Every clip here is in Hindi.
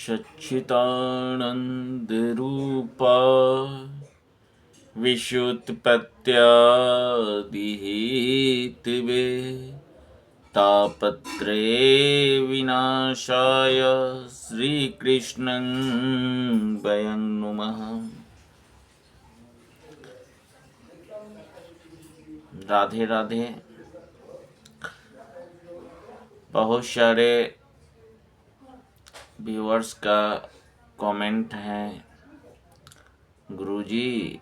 सच्चिदानन्दरूपा विश्वोत्पत्त्यादिहेतवे तापत्रये विनाशाय श्रीकृष्णं वयं नुमः। राधे राधे। बहुत सारे व्यूअर्स का कमेंट है, गुरुजी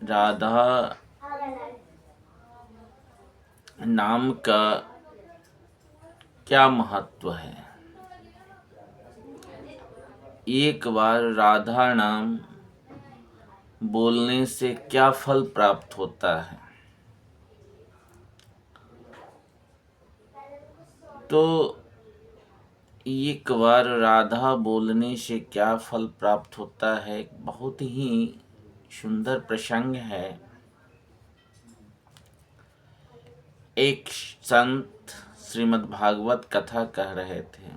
राधा नाम का क्या महत्व है। एक बार राधा नाम बोलने से क्या फल प्राप्त होता है। तो एक बार राधा बोलने से क्या फल प्राप्त होता है, बहुत ही सुंदर प्रसंग है। एक संत श्रीमद् भागवत कथा कह रहे थे,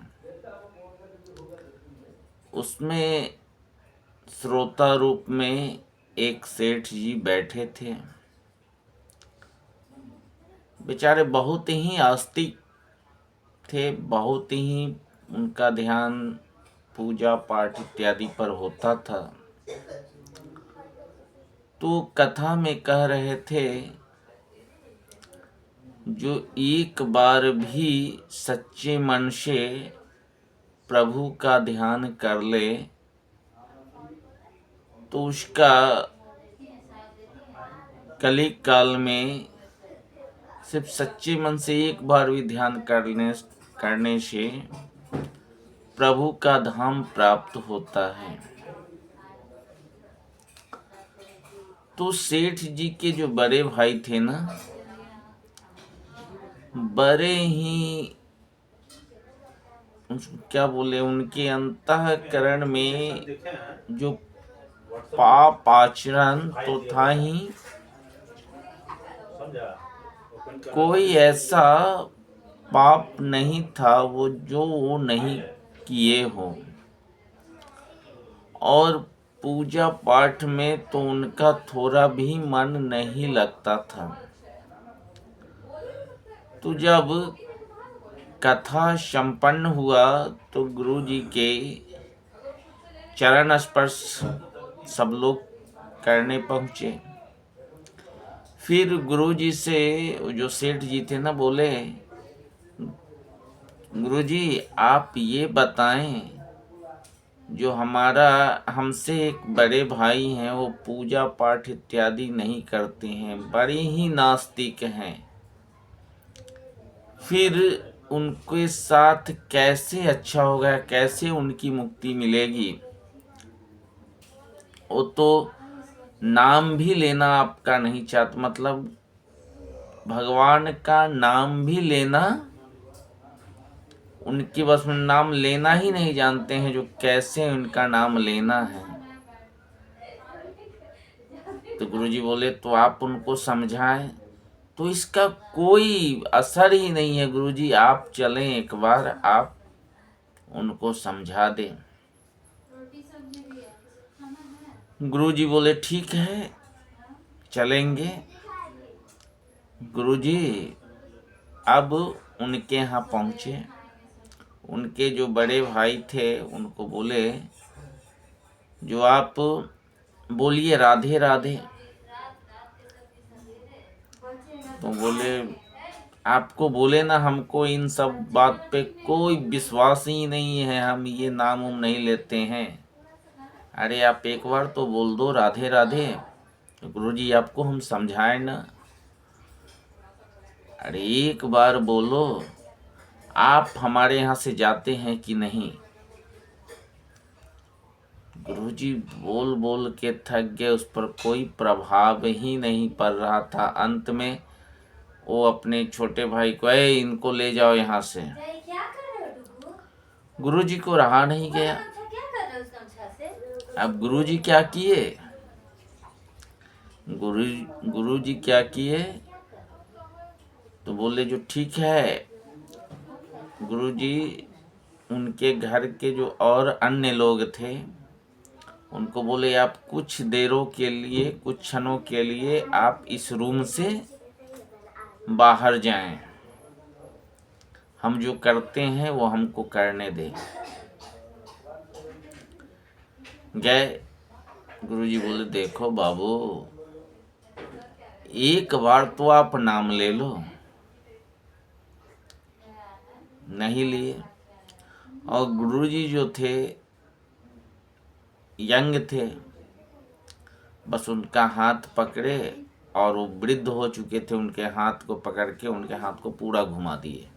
उसमें श्रोता रूप में एक सेठ जी बैठे थे। बेचारे बहुत ही आस्तिक थे, बहुत ही उनका ध्यान पूजा पाठ इत्यादि पर होता था। तो कथा में कह रहे थे, जो एक बार भी सच्चे मन से प्रभु का ध्यान कर ले तो उसका कलिक काल में सिर्फ सच्चे मन से एक बार भी ध्यान करने से प्रभु का धाम प्राप्त होता है। तो सेठ जी के जो बड़े भाई थे ना, बड़े ही क्या बोले, उनके अंतःकरण में जो पाप आचरण तो था ही, कोई ऐसा पाप नहीं था वो नहीं किए हो। और पूजा पाठ में तो उनका थोड़ा भी मन नहीं लगता था। तो जब कथा संपन्न हुआ तो गुरु जी के चरण स्पर्श सब लोग करने पहुंचे। फिर गुरु जी से जो सेठ जी थे ना, बोले, गुरु जी आप ये बताएं, जो हमारा हमसे एक बड़े भाई हैं, वो पूजा पाठ इत्यादि नहीं करते हैं, बड़े ही नास्तिक हैं, फिर उनके साथ कैसे अच्छा होगा, कैसे उनकी मुक्ति मिलेगी। वो तो नाम भी लेना आपका नहीं चाहता, मतलब भगवान का नाम भी लेना उनके बस में, नाम लेना ही नहीं जानते हैं, जो कैसे उनका नाम लेना है। तो गुरुजी बोले, तो आप उनको समझाएं। तो इसका कोई असर ही नहीं है गुरुजी, आप चलें एक बार, आप उनको समझा दें। गुरुजी बोले, ठीक है चलेंगे। गुरुजी अब उनके यहाँ पहुँचे। उनके जो बड़े भाई थे उनको बोले, जो आप बोलिए राधे राधे। तो बोले, आपको बोले ना, हमको इन सब बात पे कोई विश्वास ही नहीं है, हम ये नाम उम नहीं लेते हैं। अरे आप एक बार तो बोल दो राधे राधे। तो गुरुजी आपको हम समझाएं ना। अरे एक बार बोलो, आप हमारे यहाँ से जाते हैं कि नहीं। गुरुजी बोल बोल के थक गए, उस पर कोई प्रभाव ही नहीं पड़ रहा था। अंत में वो अपने छोटे भाई को, इनको ले जाओ यहाँ से। गुरुजी को रहा नहीं गया। अब गुरुजी क्या किए, गुरुजी क्या किए, तो बोले जो ठीक है गुरुजी, उनके घर के जो और अन्य लोग थे उनको बोले, आप कुछ देरों के लिए, कुछ क्षणों के लिए आप इस रूम से बाहर जाएं, हम जो करते हैं वो हमको करने दें। गए। गुरुजी बोले, देखो बाबू, एक बार तो आप नाम ले लो। नहीं लिए। और गुरुजी जो थे यंग थे, बस उनका हाथ पकड़े और वो वृद्ध हो चुके थे, उनके हाथ को पकड़ के उनके हाथ को पूरा घुमा दिए।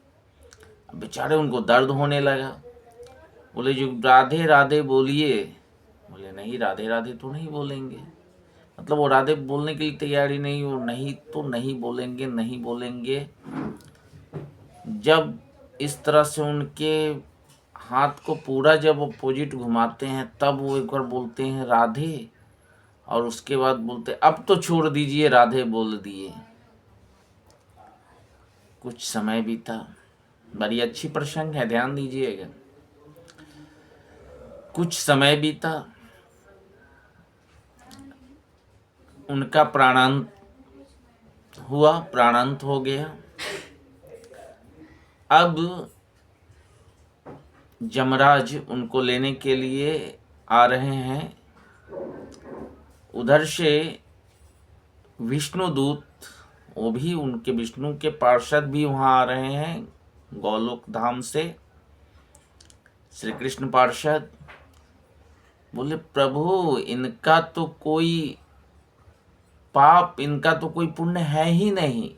बेचारे उनको दर्द होने लगा। बोले, जो राधे राधे बोलिए। बोले, नहीं राधे राधे तो नहीं बोलेंगे। मतलब वो राधे बोलने के लिए तैयार ही नहीं, वो नहीं तो नहीं बोलेंगे, नहीं बोलेंगे। जब इस तरह से उनके हाथ को पूरा जब अपोजिट घुमाते हैं तब वो एक बार बोलते हैं राधे, और उसके बाद बोलते अब तो छोड़ दीजिए, राधे बोल दिए। कुछ समय बीता। बड़ी अच्छी प्रसंग है, ध्यान दीजिएगा। कुछ समय बीता, उनका प्राणांत हुआ, प्राणांत हो गया। अब यमराज उनको लेने के लिए आ रहे हैं। उधर से विष्णुदूत, वो भी उनके विष्णु के पार्षद भी वहाँ आ रहे हैं गोलोक धाम से, श्री कृष्ण पार्षद। बोले, प्रभु इनका तो कोई पाप, इनका तो कोई पुण्य है ही नहीं,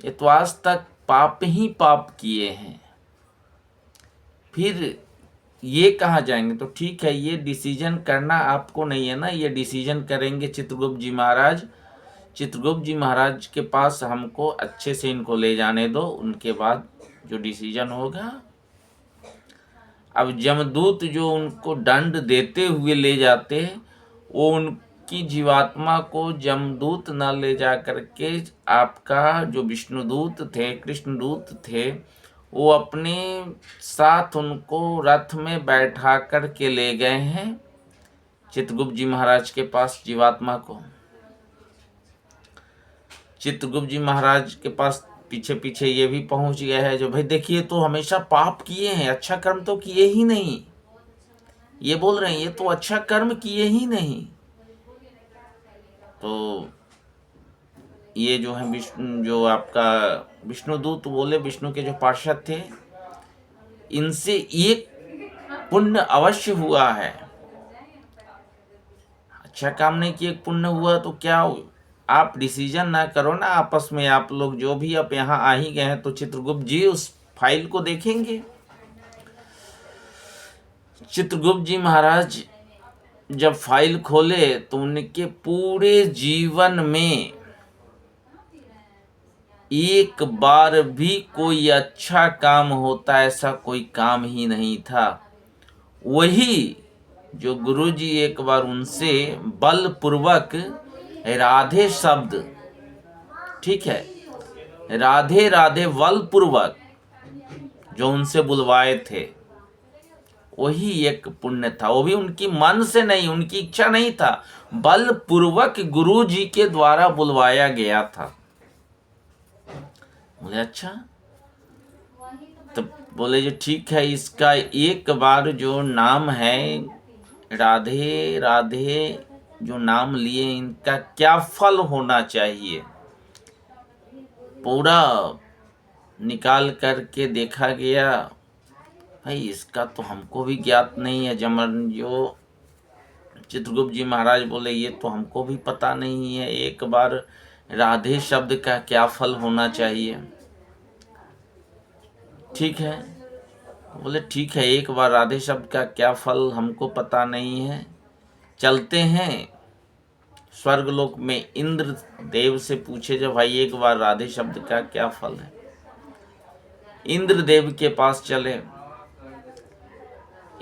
ये तो आज तक पाप ही पाप किए हैं, फिर ये कहाँ जाएंगे। तो ठीक है, ये डिसीजन करना आपको नहीं है ना, ये डिसीजन करेंगे चित्रगुप्त जी महाराज। चित्रगुप्त जी महाराज के पास हमको अच्छे से इनको ले जाने दो, उनके बाद जो डिसीजन होगा। अब यमदूत जो उनको दंड देते हुए ले जाते, वो उनकी जीवात्मा को यमदूत न ले जा करके आपका जो विष्णुदूत थे, कृष्णदूत थे, वो अपने साथ उनको रथ में बैठा कर के ले गए हैं चित्रगुप्त जी महाराज के पास जीवात्मा को। चित्रगुप्त जी महाराज के पास पीछे पीछे ये भी पहुंच गया है, जो भाई देखिए तो हमेशा पाप किए हैं, अच्छा कर्म तो किए ही नहीं। ये बोल रहे हैं ये तो अच्छा कर्म किए ही नहीं। तो ये जो है विष्णु, जो आपका विष्णुदूत बोले, विष्णु के जो पार्षद थे, इनसे एक पुण्य अवश्य हुआ है। अच्छा काम नहीं किए, पुण्य हुआ तो क्या हो? आप डिसीजन ना करो ना आपस में, आप लोग जो भी अब यहाँ आ ही गए हैं, तो चित्रगुप्त जी उस फाइल को देखेंगे। चित्रगुप्त जी महाराज जब फाइल खोले तो उनके पूरे जीवन में एक बार भी कोई अच्छा काम होता ऐसा कोई काम ही नहीं था। वही जो गुरुजी एक बार उनसे बलपूर्वक राधे शब्द, ठीक है, राधे राधे बलपूर्वक जो उनसे बुलवाए थे, वही एक पुण्य था। वो भी उनकी मन से नहीं, उनकी इच्छा नहीं था, बलपूर्वक गुरुजी के द्वारा बुलवाया गया था। बोले अच्छा, तब बोले जो ठीक है, इसका एक बार जो नाम है राधे राधे, जो नाम लिए, इनका क्या फल होना चाहिए। पूरा निकाल करके देखा गया, भाई इसका तो हमको भी ज्ञात नहीं है। जमन जो चित्रगुप्त जी महाराज बोले ये तो हमको भी पता नहीं है, एक बार राधे शब्द का क्या फल होना चाहिए। ठीक है, बोले ठीक है, एक बार राधे शब्द का क्या फल हमको पता नहीं है, चलते हैं स्वर्गलोक में इंद्र देव से पूछे जब, भाई एक बार राधे शब्द का क्या फल है। इंद्र देव के पास चले।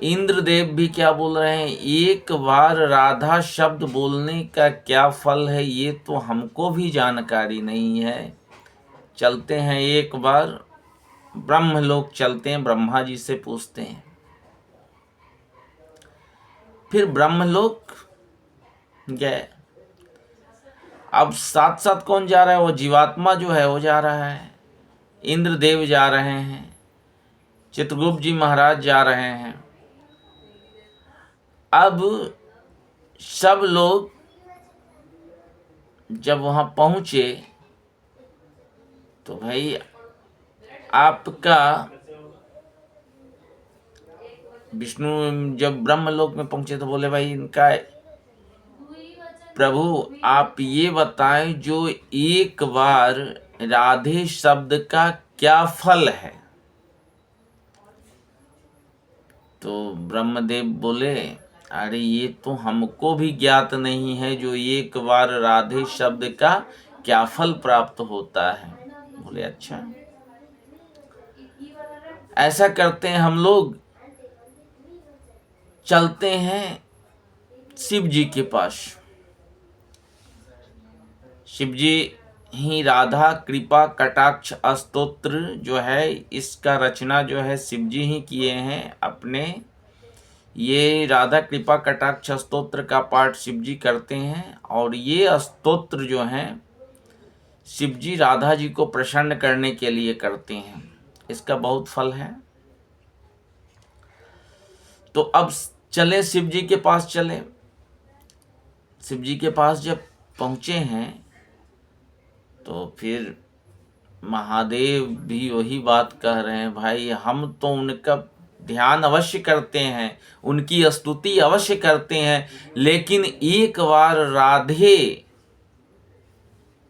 इंद्र देव भी क्या बोल रहे हैं, एक बार राधा शब्द बोलने का क्या फल है ये तो हमको भी जानकारी नहीं है, चलते हैं एक बार ब्रह्मलोक चलते हैं, ब्रह्मा जी से पूछते हैं। फिर ब्रह्मलोक गए। अब साथ साथ कौन जा रहा है? वो जीवात्मा जो है वो जा रहा है, इंद्रदेव जा रहे हैं, चित्रगुप्त जी महाराज जा रहे हैं। अब सब लोग जब वहां पहुंचे तो भाई आपका विष्णु जब ब्रह्मलोक में पहुंचे तो बोले भाई इनका प्रभु आप ये बताएं जो एक बार राधे शब्द का क्या फल है? तो ब्रह्मदेव बोले अरे ये तो हमको भी ज्ञात नहीं है, जो एक बार राधे शब्द का क्या फल प्राप्त होता है। बोले अच्छा, ऐसा करते हैं हम लोग चलते हैं शिव जी के पास। शिव जी ही राधा कृपा कटाक्ष स्तोत्र जो है, इसका रचना जो है शिव जी ही किए हैं अपने। ये राधा कृपा कटाक्ष स्तोत्र का पाठ शिव जी करते हैं, और ये स्तोत्र जो हैं शिव जी राधा जी को प्रसन्न करने के लिए करते हैं। इसका बहुत फल है। तो अब चले शिव जी के पास चले। शिव जी के पास जब पहुंचे हैं तो फिर महादेव भी वही बात कह रहे हैं, भाई हम तो उनका ध्यान अवश्य करते हैं, उनकी स्तुति अवश्य करते हैं, लेकिन एक बार राधे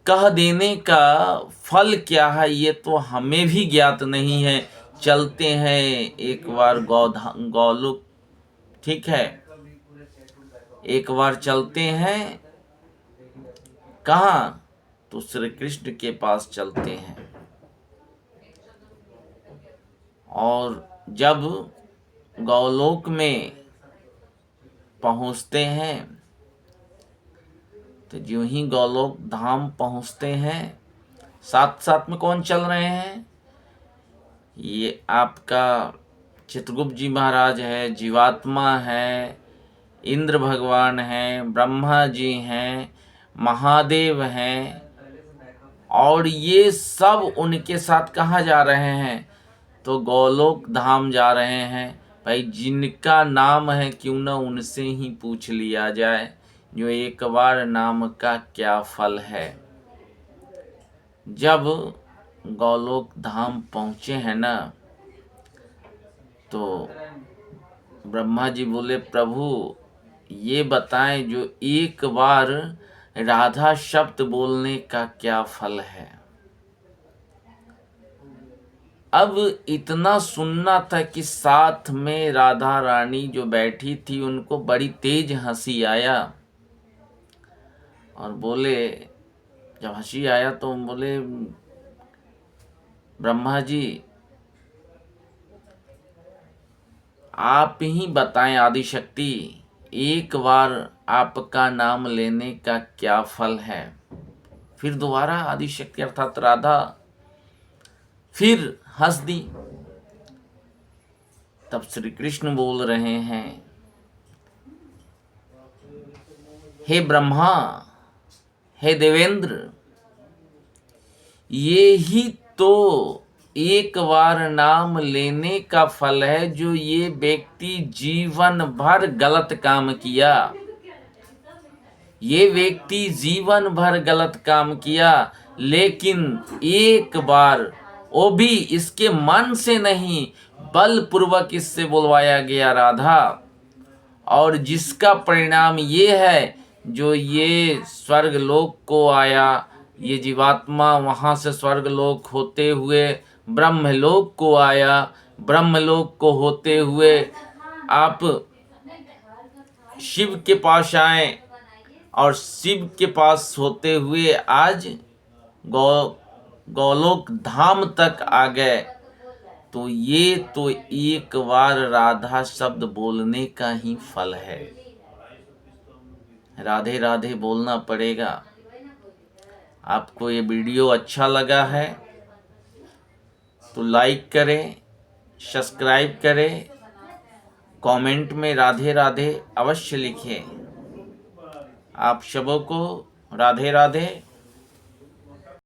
कह देने का फल क्या है ये तो हमें भी ज्ञात नहीं है। चलते हैं एक बार गौलोक, ठीक है, एक बार चलते हैं। कहाँ? तो श्री कृष्ण के पास चलते हैं। और जब गौलोक में पहुंचते हैं तो जो ही गौलोक धाम पहुंचते हैं, साथ साथ में कौन चल रहे हैं? ये आपका चित्रगुप्त जी महाराज है, जीवात्मा है, इंद्र भगवान हैं, ब्रह्मा जी हैं, महादेव हैं, और ये सब उनके साथ कहाँ जा रहे हैं? तो गौलोक धाम जा रहे हैं। भाई जिनका नाम है क्यों ना उनसे ही पूछ लिया जाए, जो एक बार नाम का क्या फल है। जब गौलोक धाम पहुँचे हैं ना, तो ब्रह्मा जी बोले प्रभु ये बताएं जो एक बार राधा शब्द बोलने का क्या फल है। अब इतना सुनना था कि साथ में राधा रानी जो बैठी थी उनको बड़ी तेज हंसी आया, और बोले, जब हंसी आया तो बोले ब्रह्मा जी आप ही बताएं आदिशक्ति, एक बार आपका नाम लेने का क्या फल है। फिर दोबारा आदिशक्ति अर्थात राधा फिर हंस दी। तब श्री कृष्ण बोल रहे हैं, हे ब्रह्मा, हे देवेंद्र, ये ही तो एक बार नाम लेने का फल है जो ये व्यक्ति जीवन भर गलत काम किया। ये व्यक्ति जीवन भर गलत काम किया, लेकिन एक बार वो भी इसके मन से नहीं बलपूर्वक इससे बुलवाया गया राधा, और जिसका परिणाम ये है जो ये स्वर्गलोक को आया। ये जीवात्मा वहाँ से स्वर्गलोक होते हुए ब्रह्मलोक को आया, ब्रह्मलोक को होते हुए आप शिव के पास आए, और शिव के पास होते हुए आज गौलोक धाम तक आ गए। तो ये तो एक बार राधा शब्द बोलने का ही फल है। राधे राधे बोलना पड़ेगा। आपको ये वीडियो अच्छा लगा है तो लाइक करें, सब्सक्राइब करें, कमेंट में राधे राधे अवश्य लिखें। आप सबों को राधे राधे।